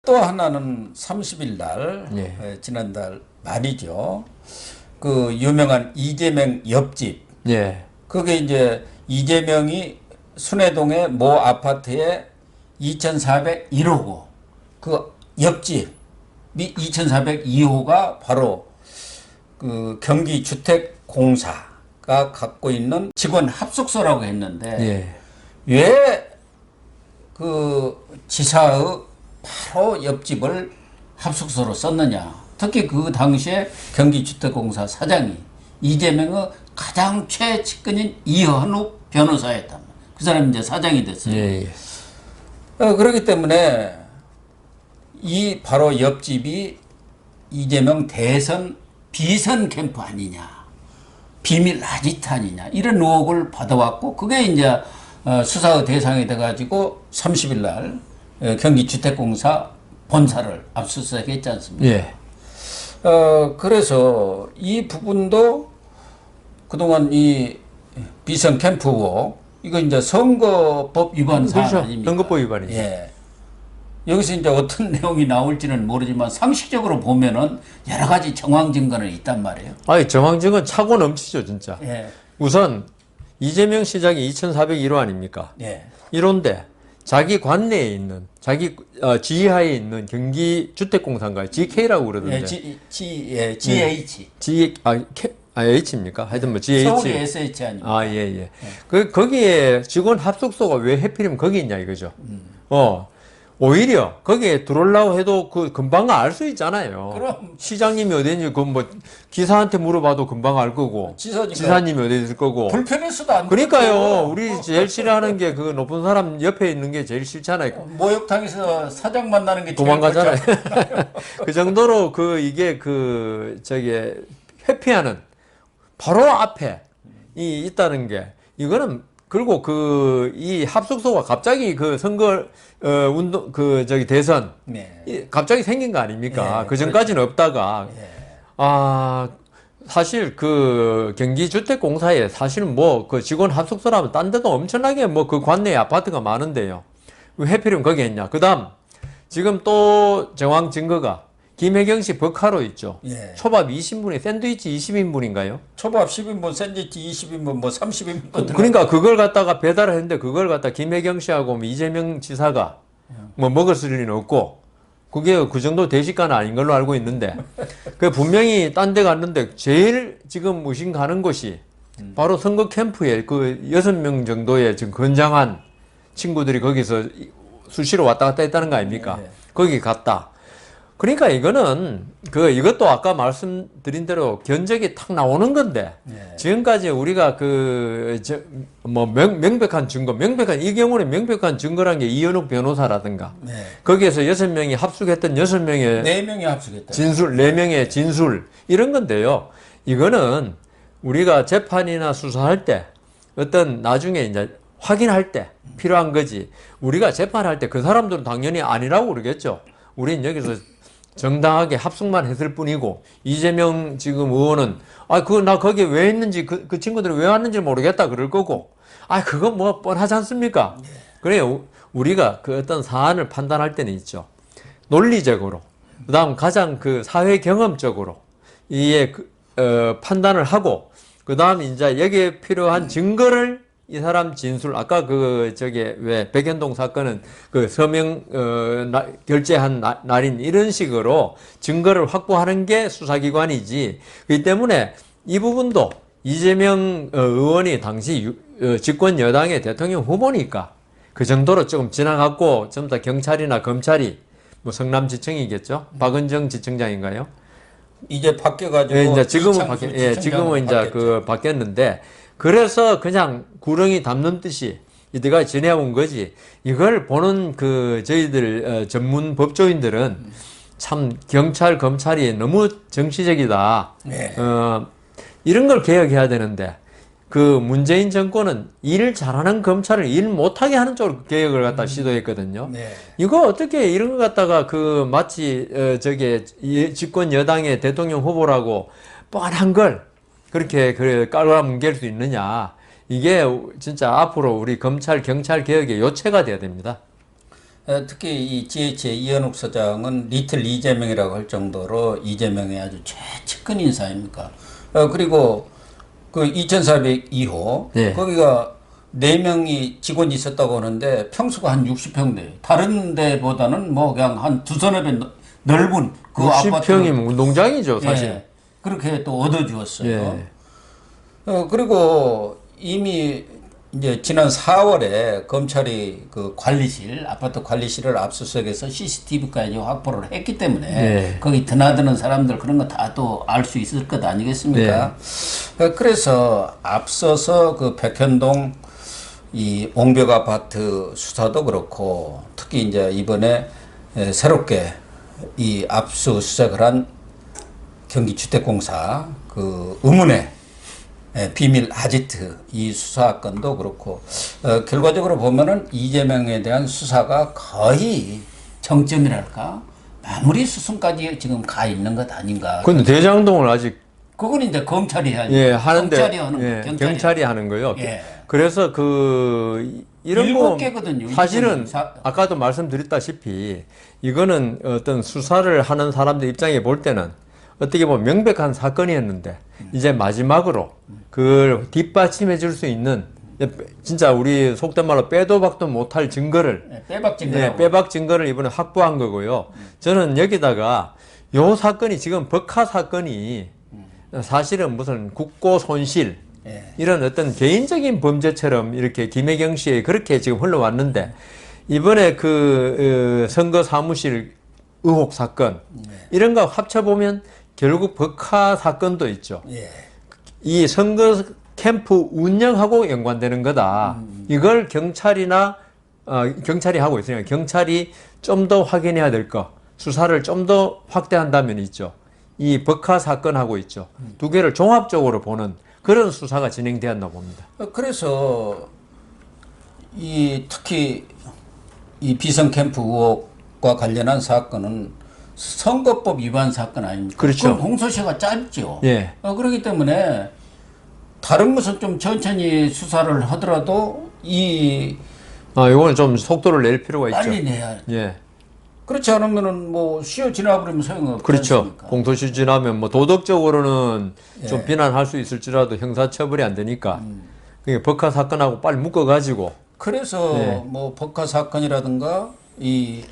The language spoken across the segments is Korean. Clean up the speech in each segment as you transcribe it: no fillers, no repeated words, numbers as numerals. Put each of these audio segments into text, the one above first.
또 하나는 30일 날, 예. 지난달 말이죠. 그 유명한 이재명 옆집. 예. 그게 이제 이재명이 순회동의 모 아파트에 2401호고, 그 옆집이 2402호가 바로 그 경기주택공사가 갖고 있는 직원 합숙소라고 했는데, 예. 왜 그 지사의 바로 옆집을 합숙소로 썼느냐. 특히 그 당시에 경기주택공사 사장이 이재명의 가장 최측근인 이현욱 변호사였단 말이에요. 그 사람이 이제 사장이 됐어요. 예. 그렇기 때문에 이 바로 옆집이 이재명 대선 비선 캠프 아니냐. 비밀 아지트 아니냐. 이런 의혹을 받아왔고, 그게 이제 수사의 대상이 돼가지고 30일 날 경기주택공사 본사를 압수수색했지 않습니까? 예. 그래서 이 부분도 그동안 이 비선 캠프 의혹, 이거 이제 선거법 위반 사안 그렇죠. 아닙니까? 선거법 위반이죠. 예. 여기서 이제 어떤 내용이 나올지는 모르지만 상식적으로 보면은 여러 가지 정황 증거는 있단 말이에요. 아니, 정황 증거는 차고 넘치죠, 진짜. 예. 우선 이재명 시장이 2401호 아닙니까? 예. 1호인데 자기 관내에 있는 자기 지하에 있는 경기주택공사인가요? GK라고 그러던데. GH. H입니까? 하여튼 뭐 GH. 서울이 SH 아닙니까? 아, 예, 예. 거기에 직원 합숙소가 왜 해필이면 거기 있냐 이거죠. 오히려 거기에 들어오려고 해도 그 금방 알 수 있잖아요. 그럼. 시장님이 어디 있는지 그 뭐 기사한테 물어봐도 금방 알 거고. 지사니까. 지사님이 어디 있을 거고. 불편해서도 안 그러니까요. 우리 제일 싫어하는 게 그 높은 사람 옆에 있는 게 제일 싫잖아요. 목욕탕에서 사장 만나는 게 도망가잖아요. 그 정도로 이게 회피하는 바로 앞에 있다는 게 이거는. 그리고 이 합숙소가 갑자기 그 선거 운동 대선 네. 갑자기 생긴 거 아닙니까? 네, 그 전까지는 없다가 네. 사실 그 경기주택공사에 사실은 뭐 그 직원 합숙소라면 딴 데도 엄청나게 뭐 그 관내에 아파트가 많은데요. 왜 해필이면 거기 했냐? 그다음 지금 또 정황 증거가 김혜경 씨 버카로 있죠. 예. 초밥 20인분에 샌드위치 20인분인가요? 초밥 10인분, 샌드위치 20인분, 뭐 30인분. 그러니까 그걸 갖다가 배달을 했는데 그걸 갖다 김혜경 씨하고 뭐 이재명 지사가 뭐 먹을 리는 없고 그게 그 정도 대식가는 아닌 걸로 알고 있는데 그 분명히 딴 데 갔는데 제일 지금 의심 가는 곳이 바로 선거 캠프에 그 6명 정도의 지금 건장한 친구들이 거기서 수시로 왔다 갔다 했다는 거 아닙니까? 네. 거기 갔다. 그러니까 이거는 이것도 아까 말씀드린 대로 견적이 탁 나오는 건데 네. 지금까지 우리가 명백한 증거, 이 경우는 명백한 증거란 게 이현욱 변호사라든가 네. 거기에서 6명이 합숙했던 6명의 4명이 합숙했다. 진술, 4명의 진술 이런 건데요. 이거는 우리가 재판이나 수사할 때 어떤 나중에 이제 확인할 때 필요한 거지. 우리가 재판할 때 그 사람들은 당연히 아니라고 그러겠죠. 우린 여기서 정당하게 합숙만 했을 뿐이고 이재명 지금 의원은 나 거기에 왜 했는지 그 친구들이 왜 왔는지 모르겠다 그럴 거고 그거 뭐 뻔하지 않습니까? 그래요. 우리가 그 어떤 사안을 판단할 때는 있죠. 논리적으로 그다음 가장 그 사회 경험적으로 이에 판단을 하고 그다음 이제 여기에 필요한 증거를 이 사람 진술, 아까 왜 백현동 사건은 그 서명, 결재한 날인 이런 식으로 증거를 확보하는 게 수사기관이지. 그렇기 때문에 이 부분도 이재명 의원이 당시 집권 여당의 대통령 후보니까 그 정도로 조금 지나갔고, 좀 더 경찰이나 검찰이 뭐 성남지청이겠죠? 박은정 지청장인가요? 이제 바뀌어가지고. 예, 이제 지금은 이제 바뀌었는데, 그래서 그냥 구렁이 담는 듯이 이때가 지내온 거지. 이걸 보는 저희들 전문 법조인들은 참 경찰, 검찰이 너무 정치적이다. 네. 이런 걸 개혁해야 되는데 그 문재인 정권은 일 잘하는 검찰을 일 못하게 하는 쪽으로 개혁을 갖다 시도했거든요. 네. 이거 어떻게 이런 거 갖다가 마치 집권 여당의 대통령 후보라고 뻔한 걸 그렇게 깔아뭉갤 수 있느냐. 이게 진짜 앞으로 우리 검찰, 경찰 개혁의 요체가 돼야 됩니다. 특히 이 GH의 이현욱 서장은 리틀 이재명이라고 할 정도로 이재명의 아주 최측근 인사입니까? 그리고 그 2402호 네. 거기가 4명이 직원이 있었다고 하는데 평수가 한 60평 돼요. 다른 데보다는 뭐 그냥 한 두서너 배 넓은 그 아파트. 60평이면 운동장이죠, 사실. 예, 그렇게 또 얻어주었어요. 예. 그리고 이미 이제 지난 4월에 검찰이 그 관리실, 아파트 관리실을 압수수색해서 CCTV까지 확보를 했기 때문에 네. 거기 드나드는 사람들 그런 거 다 또 알 수 있을 것 아니겠습니까? 그래서 앞서서 그 백현동 이 옹벽 아파트 수사도 그렇고 특히 이제 이번에 새롭게 이 압수수색을 한 경기주택공사 그 의문의 비밀 아지트 이 수사건도 그렇고 결과적으로 보면은 이재명에 대한 수사가 거의 정점이랄까 마무리 수순까지 지금 가 있는 것 아닌가. 근데 대장동을 아직 그건 이제 검찰이 해야지. 예, 하는데 경찰이 하는 거, 예, 경찰이 하는 거요. 예. 그래서 그 이런 거 7개거든요. 사실은 아까도 말씀드렸다시피 이거는 어떤 수사를 하는 사람들 입장에 볼 때는 어떻게 보면 명백한 사건이었는데 이제 마지막으로 그걸 뒷받침해 줄 수 있는 진짜 우리 속된 말로 빼도 박도 못할 증거를 빼박 증거. 네, 빼박 증거를 이번에 확보한 거고요. 저는 여기다가 요 사건이 지금 법카 사건이 사실은 무슨 국고 손실 이런 어떤 개인적인 범죄처럼 이렇게 김혜경 씨에 그렇게 지금 흘러왔는데 이번에 그 선거 사무실 의혹 사건 이런 거 합쳐보면 결국 법카 사건도 있죠. 예. 이 선거 캠프 운영하고 연관되는 거다. 이걸 경찰이나 경찰이 하고 있으니까 경찰이 좀 더 확인해야 될 거, 수사를 좀 더 확대한다면 있죠. 이 법카 사건하고 있죠. 두 개를 종합적으로 보는 그런 수사가 진행되었나 봅니다. 그래서 이 특히 이 비선 캠프 의혹과 관련한 사건은 선거법 위반 사건 아닙니까? 그렇죠. 그럼 공소시효가 짧죠. 예. 그렇기 때문에 다른 것은 좀 천천히 수사를 하더라도 이거는 좀 속도를 낼 필요가 있죠. 빨리 내야. 예. 그렇지 않으면은 뭐 시효 지나버리면 소용없지 그렇죠. 않습니까? 공소시효 지나면 뭐 도덕적으로는 좀 예. 비난할 수 있을지라도 형사처벌이 안 되니까 그게 법카 사건하고 빨리 묶어가지고 그래서 예. 뭐 법카 사건이라든가 이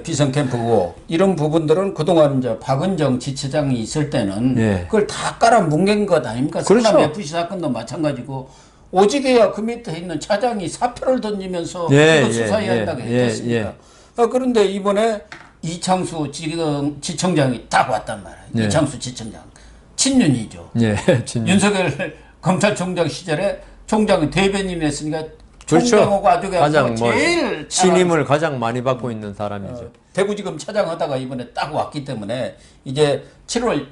비선 캠프 의혹 이런 부분들은 그동안 이제 박은정 지체장이 있을 때는 예. 그걸 다 깔아 뭉갠 것 아닙니까? 그렇죠. 성남 FC 사건도 마찬가지고 오직에야 그 밑에 있는 차장이 사표를 던지면서 예, 이거 수사해야 예, 한다고 예, 했습니다. 예. 그런데 이번에 이창수 지청장이 딱 왔단 말이에요. 예. 이창수 지청장 친윤이죠. 예. 진- 윤석열 검찰총장 시절에 총장은 대변인 했으니까 그렇죠. 총장하고 아주 가장 뭐 제일 신임을 가장 많이 받고 있는 사람이죠. 대구지검 차장하다가 이번에 딱 왔기 때문에 이제 7월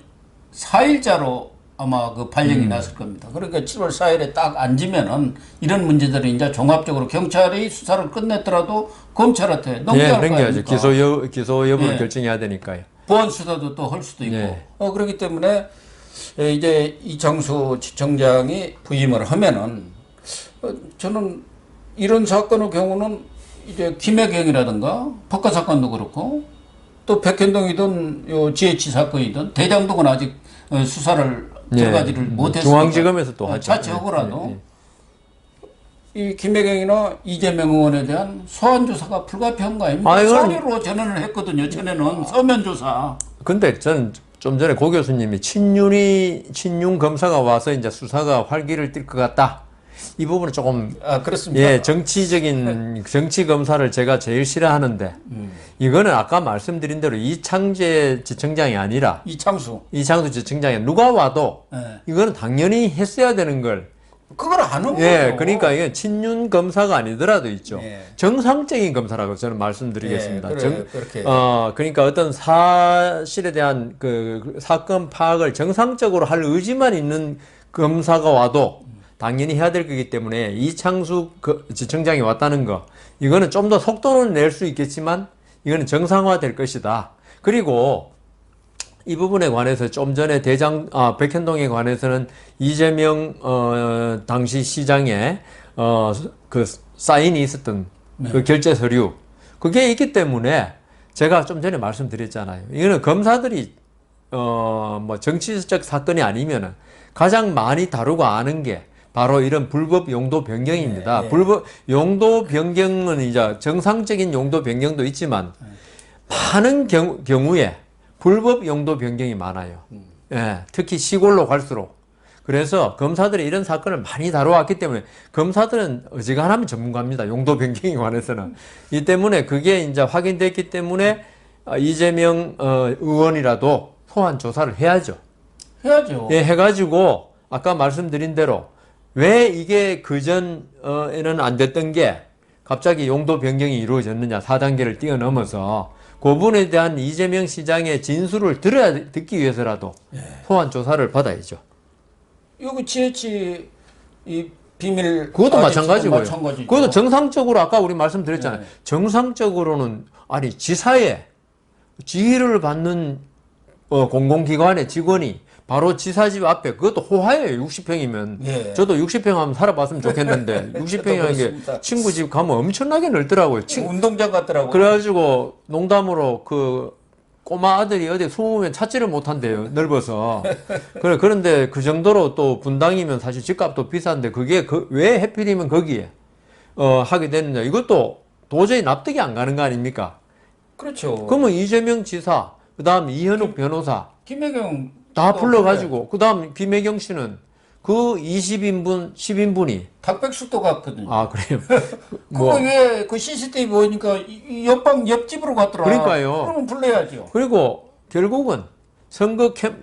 4일자로 아마 그 발령이 났을 겁니다. 그러니까 7월 4일에 딱 앉으면은 이런 문제들이 이제 종합적으로 경찰이 수사를 끝냈더라도 검찰한테 넘겨야 할 거 넘겨야죠. 아닙니까? 기소 여부를 예. 결정해야 되니까요. 보안 수사도 또 할 수도 있고. 예. 그렇기 때문에 이제 이창수 지청장이 부임을 하면은 저는 이런 사건의 경우는 이제 김혜경이라든가 법과 사건도 그렇고 또 백현동이든 요 GH 사건이든 대장동은 아직 수사를 들어가지를 못했으니까 중앙지검에서 또 하죠. 자체하고라도 예, 이 김혜경이나 이재명 의원에 대한 소환 조사가 불가피한 거 아닙니까? 아, 이건- 서류로 전화를 했거든요. 전에는 서면 조사. 근데 전 좀 전에 고 교수님이 친윤 검사가 와서 이제 수사가 활기를 띨 것 같다. 이 부분은 조금 그렇습니다. 예, 정치적인 정치 검사를 제가 제일 싫어하는데 이거는 아까 말씀드린 대로 이창재 지청장이 아니라 이창수. 이창수 지청장이 누가 와도 예. 이거는 당연히 했어야 되는 걸 그걸 안 한 예, 거죠. 그러니까 이게 친윤 검사가 아니더라도 있죠. 예. 정상적인 검사라고 저는 말씀드리겠습니다. 예, 그래, 그렇게. 그러니까 어떤 사실에 대한 그 사건 파악을 정상적으로 할 의지만 있는 검사가 와도 당연히 해야 될 거기 때문에 이창수 지청장이 왔다는 거, 이거는 좀 더 속도는 낼 수 있겠지만 이거는 정상화될 것이다. 그리고 이 부분에 관해서 좀 전에 백현동에 관해서는 이재명 당시 시장의 그 사인이 있었던 그 결제 서류 그게 있기 때문에 제가 좀 전에 말씀드렸잖아요. 이거는 검사들이 뭐 정치적 사건이 아니면은 가장 많이 다루고 아는 게 바로 이런 불법 용도 변경입니다. 불법 용도 변경은 이제 정상적인 용도 변경도 있지만 많은 경우에 불법 용도 변경이 많아요. 예, 특히 시골로 갈수록. 그래서 검사들이 이런 사건을 많이 다뤄왔기 때문에 검사들은 어지간하면 전문가입니다. 용도 변경에 관해서는. 이 때문에 그게 이제 확인됐기 때문에 이재명 의원이라도 소환 조사를 해야죠. 해야죠. 예, 해가지고 아까 말씀드린 대로 왜 이게 그전에는 안 됐던 게 갑자기 용도 변경이 이루어졌느냐 4단계를 뛰어넘어서 그 부분에 대한 이재명 시장의 진술을 듣기 위해서라도 소환 조사를 받아야죠. 여기 GH 이 비밀 그것도 아지트도 마찬가지고요. 마찬가지죠. 그것도 정상적으로 아까 우리 말씀드렸잖아요. 정상적으로는 아니 지사에 지휘를 받는 공공기관의 직원이 바로 지사집 앞에 그것도 호화예요. 60평이면 예. 저도 60평 하면 살아봤으면 좋겠는데 60평이라는 게 그렇습니다. 친구 집 가면 엄청나게 넓더라고요. 운동장 같더라고요. 그래가지고 농담으로 그 꼬마 아들이 어디 숨으면 찾지를 못한대요. 넓어서. 그런데 그 정도로 또 분당이면 사실 집값도 비싼데 그게 왜 해필이면 거기에 하게 되느냐. 이것도 도저히 납득이 안 가는 거 아닙니까? 그렇죠. 그러면 이재명 지사, 그 다음 이현욱 변호사 김혜경 다 불러가지고 그 다음 김혜경 씨는 그 20인분, 10인분이 닭백숙도 갔거든요. 아 그래요? 그거 왜 그 CCTV 보니까 이 옆방 옆집으로 갔더라. 그러니까요. 그러면 불러야죠. 그리고 결국은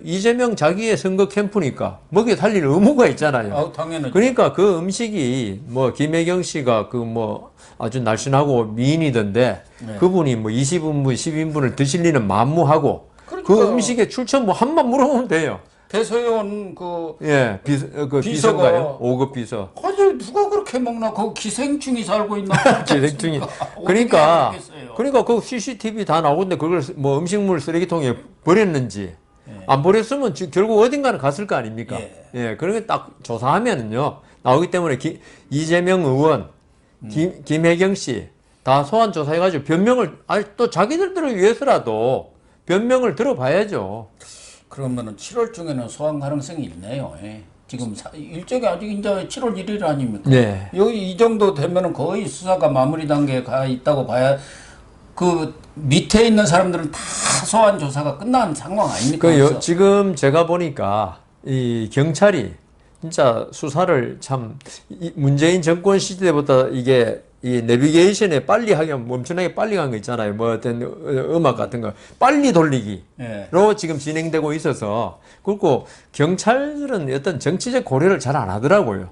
이재명 자기의 선거 캠프니까 먹여 살릴 의무가 있잖아요. 아, 당연히. 그러니까 그 음식이 뭐 김혜경 씨가 그 뭐 아주 날씬하고 미인이던데 그분이 뭐 20인분, 10인분을 드실 리는 만무하고 그러니까. 그 음식의 출처 뭐 한번 물어보면 돼요. 배소연 그 예, 비서인가요? 5급 비서. 아니 누가 그렇게 먹나? 그 기생충이 살고 있나? 기생충이. 어떻게 그러니까 그 CCTV 다 나오는데 그걸 뭐 음식물 쓰레기통에 버렸는지 안 버렸으면 결국 어딘가는 갔을 거 아닙니까? 예, 그런 게 딱 조사하면은요 나오기 때문에 이재명 의원, 김혜경 씨 다 소환 조사해가지고 변명을 또 자기들을 위해서라도 변명을 들어봐야죠. 그러면은 7월 중에는 소환 가능성이 있네요. 예. 지금 일정이 아직 이제 7월 1일 아닙니까? 네. 여기 이 정도 되면은 거의 수사가 마무리 단계에 가 있다고 봐야 그 밑에 있는 사람들은 다 소환 조사가 끝난 상황 아닙니까? 지금 제가 보니까 이 경찰이 진짜 수사를 참 문재인 정권 시대보다 이게 이 내비게이션에 빨리 하면 엄청나게 빨리 간 거 있잖아요. 뭐 어떤 음악 같은 거 빨리 돌리기로 지금 진행되고 있어서 그리고 경찰들은 어떤 정치적 고려를 잘 안 하더라고요.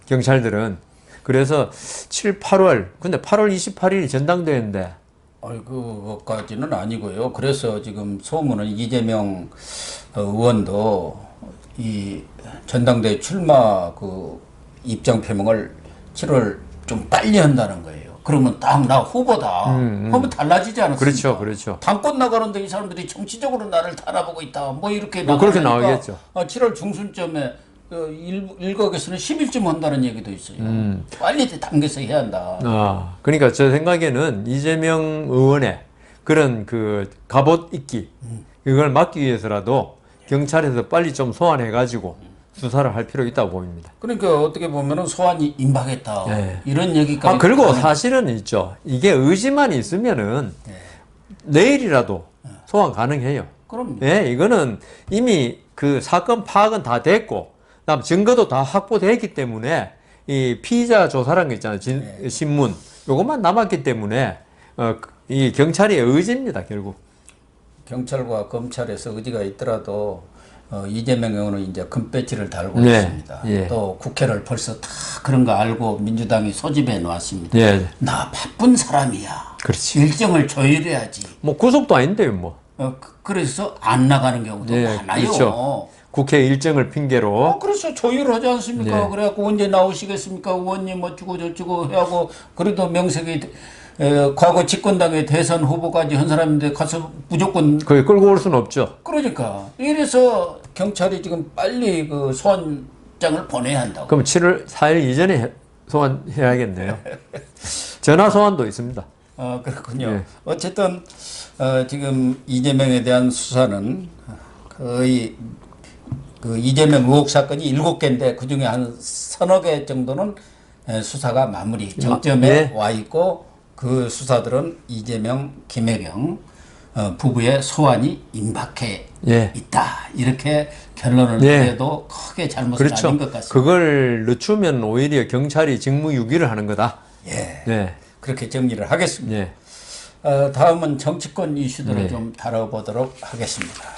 경찰들은 그래서 7, 8월 근데 8월 28일이 전당대회인데 그것까지는 아니고요. 그래서 지금 소문은 이재명 의원도 이 전당대회 출마 그 입장 표명을 7월 좀 빨리 한다는 거예요. 그러면 딱 나 후보다. 그러면 달라지지 않습니까? 그렇죠. 당권 나가는데 이 사람들이 정치적으로 나를 달아보고 있다. 뭐 이렇게 그렇게 나오겠죠. 7월 중순쯤에 일각에서는 10일쯤 한다는 얘기도 있어요. 빨리 당겨서 해야 한다. 그러니까 제 생각에는 이재명 의원의 그런 그 갑옷 입기 이걸 막기 위해서라도 경찰에서 빨리 좀 소환해가지고 수사를 할 필요 있다고 보입니다. 그러니까 어떻게 보면은 소환이 임박했다. 이런 얘기까지. 그리고 사실은 있죠. 이게 의지만 있으면은 내일이라도 소환 가능해요. 그럼요. 예, 이거는 이미 그 사건 파악은 다 됐고, 그다음 증거도 다 확보됐기 때문에 이 피의자 조사라는 게 있잖아요. 신문 요것만 남았기 때문에 이 경찰의 의지입니다. 결국. 경찰과 검찰에서 의지가 있더라도 이재명 의원은 이제 금배지를 달고 있습니다. 또 국회를 벌써 다 그런 거 알고 민주당이 소집해 놓았습니다. 나 바쁜 사람이야. 그렇지. 일정을 조율해야지. 뭐 구속도 아닌데요, 뭐. 그래서 안 나가는 경우도 많아요. 그렇죠. 국회 일정을 핑계로. 그래서 조율하지 않습니까? 그래갖고 언제 나오시겠습니까? 의원님 어쩌고 저쩌고 해하고 그래도 명색이 과거 집권당의 대선 후보까지 한 사람인데 가서 무조건 거기 끌고 올 수는 없죠. 그러니까 이래서 경찰이 지금 빨리 그 소환장을 보내야 한다고. 그럼 7월 4일 이전에 소환해야겠네요. 전화 소환도 있습니다. 그렇군요. 예. 어쨌든 지금 이재명에 대한 수사는 거의 그 이재명 의혹 사건이 7개인데 그 중에 한 서너 개 정도는 수사가 마무리 정점에 예. 와 있고 그 수사들은 이재명, 김혜경 부부의 소환이 임박해 예. 있다. 이렇게 결론을 예. 내도 크게 잘못은 그렇죠. 아닌 것 같습니다. 그걸 늦추면 오히려 경찰이 직무유기를 하는 거다. 예. 네. 그렇게 정리를 하겠습니다. 네. 다음은 정치권 이슈들을 네. 좀 다뤄보도록 하겠습니다.